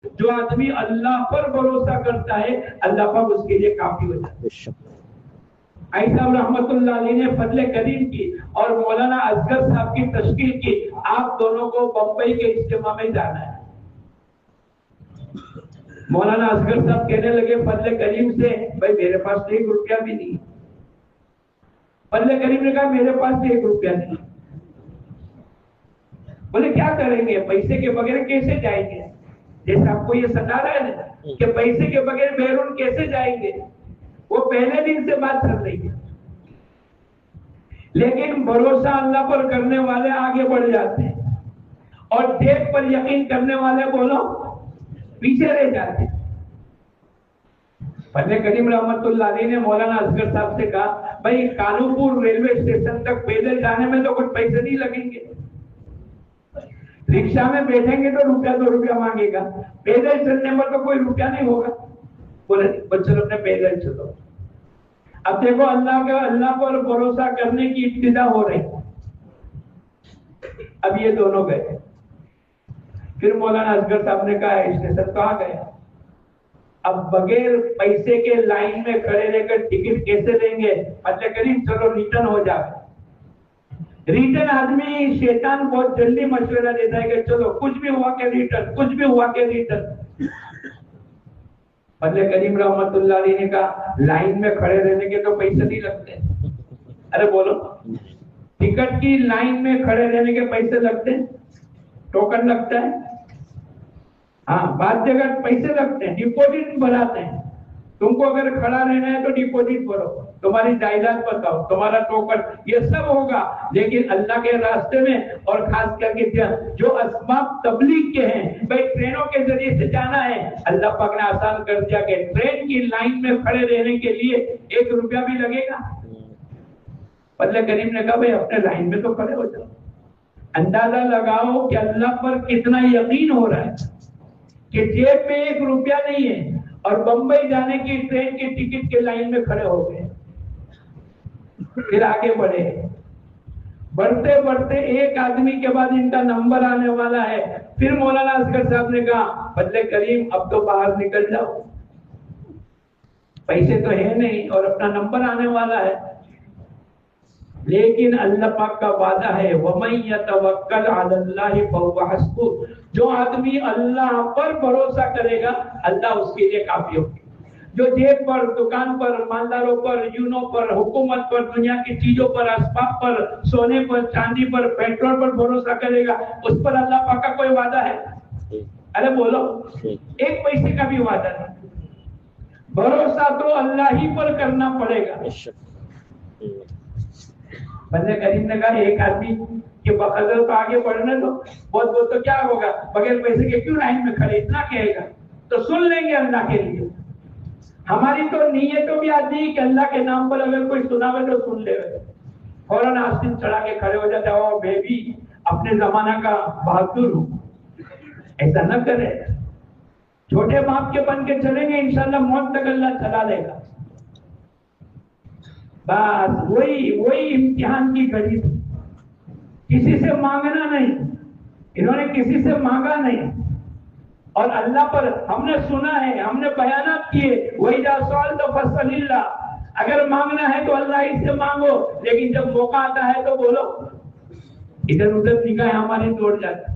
جو آدمی اللہ پر بھروسہ کرتا ہے اللہ پاک اس کے لیے کافی ہو جاتا ہے۔ آئی صاحب رحمت اللہ علیہ نے فضل کریم کی اور مولانا اصغر صاحب کی تشکیل کی، آپ دونوں کو بمبئی کے اجتماع میں جانا ہے۔ مولانا اصغر صاحب کہنے لگے فضل کریم سے، بھائی میرے پاس 1 روپیہ بھی نہیں۔ فضل کریم نے کہا میرے پاس 1 روپیہ نہیں۔ بولے کیا کریں گے، پیسے کے بغیر کیسے جائیں گے؟ جیسے آپ کو یہ ستا رہا ہے نا کہ پیسے کے بغیر بیرون کیسے جائیں گے، وہ پہلے دن سے بات کر رہی ہے۔ لیکن بھروسہ اللہ پر کرنے والے آگے بڑھ جاتے ہیں اور دیکھ پر یقین کرنے والے بولو پیچھے رہ جاتے ہیں۔ فضل کریم رحمت اللہ علیہ نے مولانا اصغر صاحب سے کہا بھائی کانوپور ریلوے اسٹیشن تک پیدل جانے میں تو کچھ پیسے نہیں لگیں گے، رکشا میں بیٹھیں گے تو 1-2 روپیہ مانگے گا، پیدل چلنے پر تو کوئی روپیہ نہیں ہوگا۔ بولے بچوں اپنے پیدل چلو۔ اب دیکھو اللہ پر بھروسہ کرنے کی ابتدا ہو رہی۔ اب یہ دونوں گئے، پھر مولانا اصغر صاحب نے کہا اسٹیشن تو آ گئے، اب بغیر پیسے کے لائن میں کھڑے رہ کر ٹکٹ کیسے دیں گے؟ فضل کریم چلو ریٹرن ہو جائے۔ ریٹرن آدمی شیطان بہت جلدی مشورہ دیتا ہے کہ چلو کچھ بھی ہوا کہ ریٹرن، کچھ بھی ہوا کہ ریٹرن۔ فضل کریم رحمت اللہ علیہ نے کہا لائن میں کھڑے رہنے کے تو پیسے نہیں لگتے۔ ارے بولو، ٹکٹ کی لائن میں کھڑے رہنے کے پیسے لگتے ہیں؟ ٹوکن لگتا ہے؟ ہاں، بعض جگہ پیسے لگتے ہیں، ڈپوزٹ بھراتے ہیں۔ تم کو اگر کھڑا رہنا ہے تو ڈپوزٹ بھرو، تمہاری جائیداد بتاؤ، تمہارا ٹوکن، یہ سب ہوگا۔ لیکن اللہ کے راستے میں اور خاص کر کے جو اسباب تبلیغ کے ہیں، بھائی ٹرینوں کے ذریعے سے جانا ہے، اللہ پاک نے آسان کر دیا کہ ٹرین کی لائن میں کھڑے رہنے کے لیے 1 روپیہ بھی لگے گا۔ فضل کریم نے کہا بھائی اپنے لائن میں تو کھڑے ہو جاؤ۔ اندازہ لگاؤ کہ اللہ پر کتنا یقین ہو رہا ہے کہ جیب میں 1 روپیہ نہیں ہے اور بمبئی جانے کی ٹرین کی ٹکٹ کے لائن میں کھڑے ہو گئے۔ پھر آگے بڑھے، بڑھتے بڑھتے ایک آدمی کے بعد ان کا نمبر آنے والا ہے۔ پھر مولانا اصغر صاحب نے کہا فضل کریم اب تو باہر نکل جاؤ، پیسے تو ہے نہیں اور اپنا نمبر آنے والا ہے۔ لیکن اللہ پاک کا وعدہ ہے وَمَن يَتَوَكَّلْ عَلَى اللَّهِ فَهُوَ حَسْبُهُ، جو آدمی اللہ پر بھروسہ کرے گا اللہ اس کے لیے کافی ہوگا۔ جو جیب پر، دکان پر، مالداروں پر، یونوں پر، حکومت پر، دنیا کی چیزوں پر، اسباب پر، سونے پر، چاندی پر، پیٹرول پر بھروسہ کرے گا اس پر اللہ پاک کا کوئی وعدہ ہے؟ ارے بولو، 1 پیسے کا بھی وعدہ نہیں۔ بھروسہ تو اللہ ہی پر کرنا پڑے گا۔ فضل کریم نے کہا ایک آدمی کے بقدر تو آگے بڑھنے دو، بہت بہت تو کیا ہوگا، بغیر پیسے کے کیوں لائن میں کھڑے، اتنا کہے گا تو سن لیں گے اللہ کے لیے۔ ہماری تو نیت تو بھی آتی ہے کہ اللہ کے نام پر اگر کوئی سناوے تو سن لے، فوراً آستین چڑھا کے کھڑے ہو جاتا ہے او بیبی اپنے زمانہ کا بہادر ہوں۔ ایسا نہ کرے، چھوٹے باپ کے بن کے چلیں گے انشاءاللہ موت تک اللہ چلا لے گا۔ بس وہی امتحان کی گھڑی تھی، کسی سے مانگنا نہیں، انہوں نے کسی سے مانگا نہیں، اور اللہ پر ہم نے سنا ہے، ہم نے بیانات کیے وَإِذَا سَأَلْتَ فَاسْأَلِ اللَّهَ، اگر مانگنا ہے تو اللہ ہی سے مانگو، لیکن جب موقع آتا ہے تو بولو، ادھر ادھر نگاہیں ہماری دوڑ جاتی۔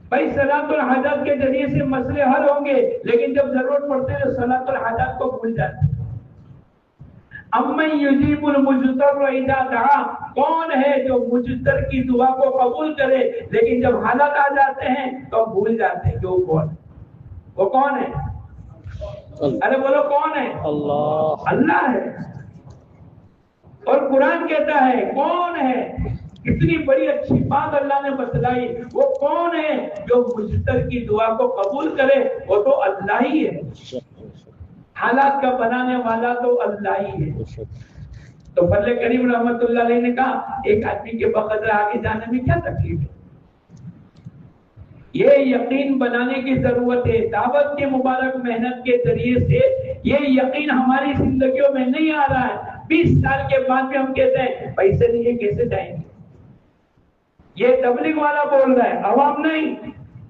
بھائی صلاۃ الحاجات کے ذریعے سے مسئلے حل ہوں گے، لیکن جب ضرورت پڑتے ہیں صلاۃ الحاجات کو بھول جاتے ہیں۔ امن یجیب المضطر اذا دعا، کون ہے جو مضطر کی دعا کو قبول کرے، لیکن جب حالات آ جاتے ہیں تو بھول جاتے ہیں کہ وہ کون ہے؟ ارے بولو کون ہے؟ اللہ ہے۔ اور قرآن کہتا ہے کون ہے، اتنی بڑی اچھی بات اللہ نے بتلائی، وہ کون ہے جو مضطر کی دعا کو قبول کرے، وہ تو اللہ ہی ہے۔ حالات کا بنانے والا تو اللہ ہی ہے۔ تو فضل کریم رحمت اللہ علیہ نے کہا ایک آدمی کے بقدر آگے جانے میں کیا تکلیف ہے، یہ یقین بنانے کی ضرورت ہے۔ دعوت کے مبارک محنت کے ذریعے سے یہ یقین ہماری زندگیوں میں نہیں آ رہا ہے۔ 20 سال کے بعد بھی ہم کہتے ہیں پیسے نہیں ہے کیسے جائیں گے، یہ تبلیغ والا بول رہا ہے، عوام نہیں۔